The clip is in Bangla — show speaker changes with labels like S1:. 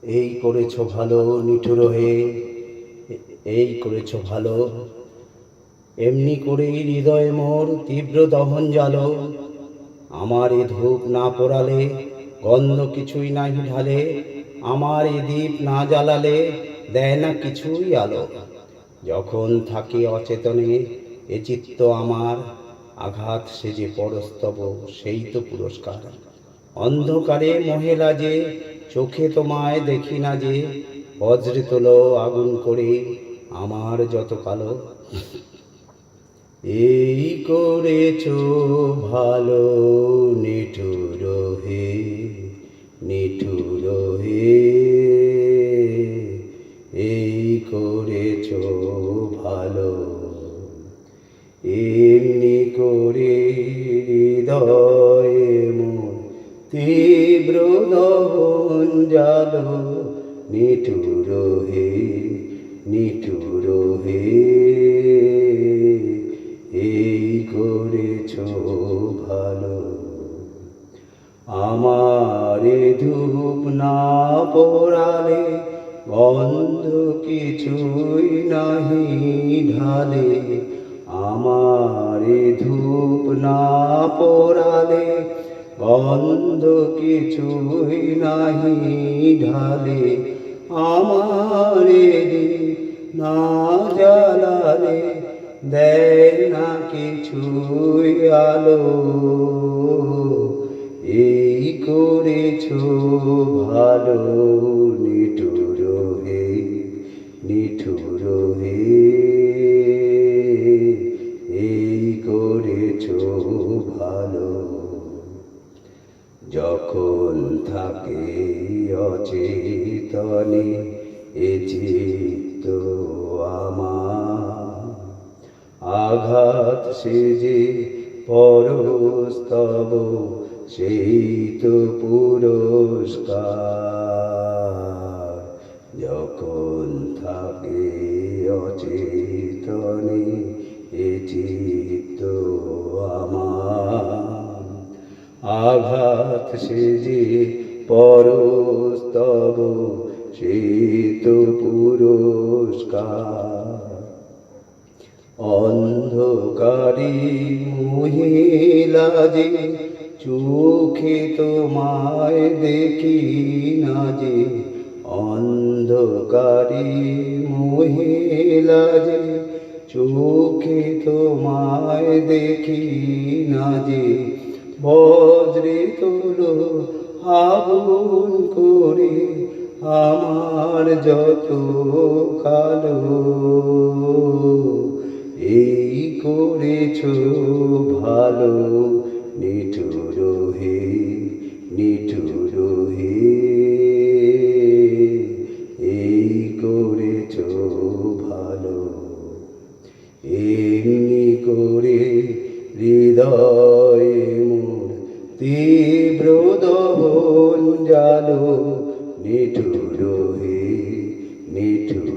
S1: এই করেছ ভালো নিঠুর হে, এই করেছ ভালো। এমনি করেই হৃদয়ে মোর তীব্র দহন জালো। আমার এ ধূপ না পোড়ালে, গন্ধ কিছুই নাহি ঢালে। আমার এ দীপ না জ্বালালে, দেয় না কিছুই আলো। যখন থাকি অচেতনে এ চিত্ত আমার, আঘাত সে যে পরস্তব সেই তো পুরস্কার। অন্ধকারে মহিলা যে, চোখে তোমায় দেখি না যে, বজ্রে তোলো আগুন করে আমার যত কালো। এই করেছ ভালো নিঠুর হে, নিঠুর হে। এই করেছ ভালো, এমনি করে হৃদয়ে মোর তীব্র দহন জালো। নিঠুর হে, নিঠুর হে। এই করেছ ভালো। আমারে ধূপ না পোড়ালে, গন্ধ কিছুই নাহি ঢালে। আমারে ধূপ না পোড়ালে, গন্ধ কিছুই নাহি ঢালে। আমারে না জ্বালালে, দেয় না কিছুই আলো। এই করেছ ভালো নিঠুর হে, নিঠুর হে। এই করেছ ভালো। যখন থাকে অচেতনে এ চিত্ত আমার, আঘাত সে যে পরস্তব সেই তো পুরস্কার। যখন থাকে অচেতনে এ চিত্ত আমার, আঘাত সে যে পরস্তব সেই তো পুরস্কার। অন্ধকারী মহিলা যে, চোখে তোমায় দেখি না যে। অন্ধকারী মহিলা যে, চোখে তোমায় দেখি না যে। বজ্রে তোলো আগুন করে আমার যত কালো। এই করেছ ভালো নিঠুর হে, নিঠুর হে। এই করেছ ভালো। এমনি করে হৃদয়ে মোর তীব্র দহন জালো। নিঠুর হে, নিঠুর